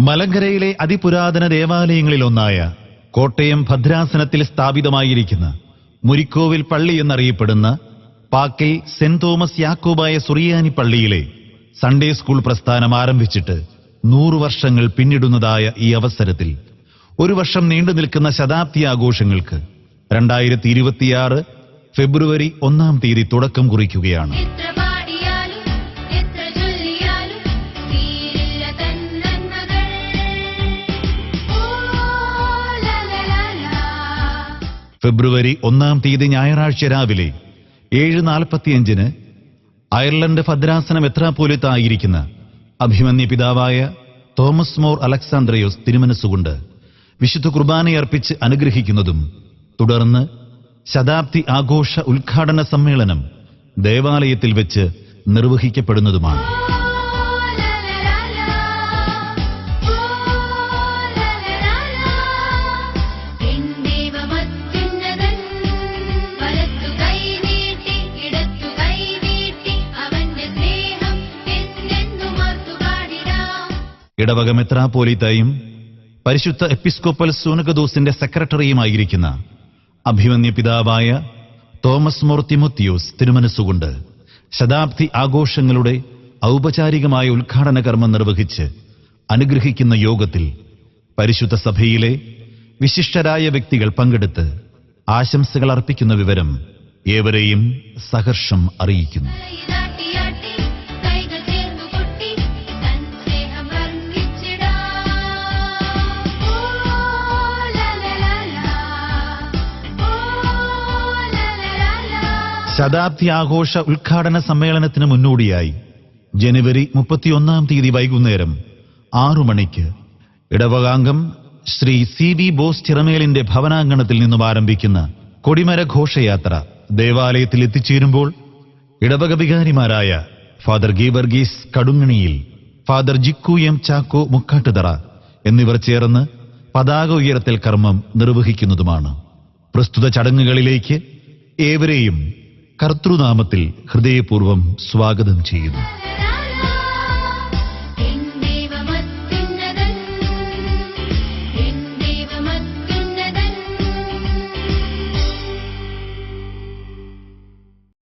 മലങ്കരയിലെ അതിപുരാതന ദേവാലയങ്ങളിലൊന്നായ കോട്ടയം ഭദ്രാസനത്തിൽ സ്ഥാപിതമായിരിക്കുന്ന മുരിക്കോവിൽ പള്ളി എന്നറിയപ്പെടുന്ന പാക്കൽ saint Thomas Yakobaya സുറിയാനി പള്ളിയിലെ സൺഡേ സ്കൂൾ പ്രസ്ഥാനം ആരംഭിച്ചിട്ട് 100 വർഷങ്ങൾ പിന്നിടുന്നതായ ഈ അവസരത്തിൽ ഒരു വർഷം നീണ്ടു നിൽക്കുന്ന ശതാബ്ദി ആഘോഷങ്ങൾക്ക് 2026 ഫെബ്രുവരി 1-ാം തീയതി തുടക്കം കുറിക്കുകയാണ്. ഫെബ്രുവരി 1-ാം തീയതി ഞായറാഴ്ച രാവിലെ 7:45 അയർലൻഡ് ഭദ്രാസന മെത്രാപ്പോലിത്ത ആയിരിക്കുന്ന അഭിമന്യ പിതാവായ തോമസ് മോർ അലക്സാന്ദ്രയോസ് തിരുമനസ്സുകൊണ്ട് വിശുദ്ധ കുർബാനയർപ്പിച്ച് അനുഗ്രഹിക്കുന്നതും തുടർന്ന് ശതാബ്ദി ആഘോഷ ഉദ്ഘാടന സമ്മേളനം ദേവാലയത്തിൽ വെച്ച് നിർവഹിക്കപ്പെടുന്നതുമാണ്. ഇടവക മെത്രാപ്പോലീത്തായും പരിശുദ്ധ എപ്പിസ്കോപ്പൽ സൂനകദോസിന്റെ സെക്രട്ടറിയുമായിരിക്കുന്ന അഭിമന്യ പിതാവായ തോമസ് മോർ തിമോത്തിയോസ് തിരുമനസ്സുകൊണ്ട് ശതാബ്ദി ആഘോഷങ്ങളുടെ ഔപചാരികമായ ഉദ്ഘാടന കർമ്മം നിർവഹിച്ച് അനുഗ്രഹിക്കുന്ന യോഗത്തിൽ പരിശുദ്ധ സഭയിലെ വിശിഷ്ടരായ വ്യക്തികൾ പങ്കെടുത്ത് ആശംസകൾ അർപ്പിക്കുന്ന വിവരം ഏവരെയും സഹർഷം അറിയിക്കുന്നു. ശതാബ്ദി ആഘോഷ ഉദ്ഘാടന സമ്മേളനത്തിന് മുന്നോടിയായി ജനുവരി 31-ാം തീയതി വൈകുന്നേരം 6 മണിക്ക് ഇടവകാംഗം ശ്രീ CB ബോസ് ചിറമേലിന്റെ ഭവനാങ്കണത്തിൽ നിന്നും ആരംഭിക്കുന്ന കൊടിമര ഘോഷയാത്ര ദേവാലയത്തിൽ എത്തിച്ചേരുമ്പോൾ ഇടവക വികാരിമാരായ father Geevarghese Kadunganiyil, father Jikku M Chacko Mukkattuthara എന്നിവർ ചേർന്ന് പതാക ഉയർത്തൽ കർമ്മം നിർവഹിക്കുന്നതുമാണ്. പ്രസ്തുത ചടങ്ങുകളിലേക്ക് ഏവരെയും കർത്തൃനാമത്തിൽ ഹൃദയപൂർവ്വം സ്വാഗതം ചെയ്യുന്നു.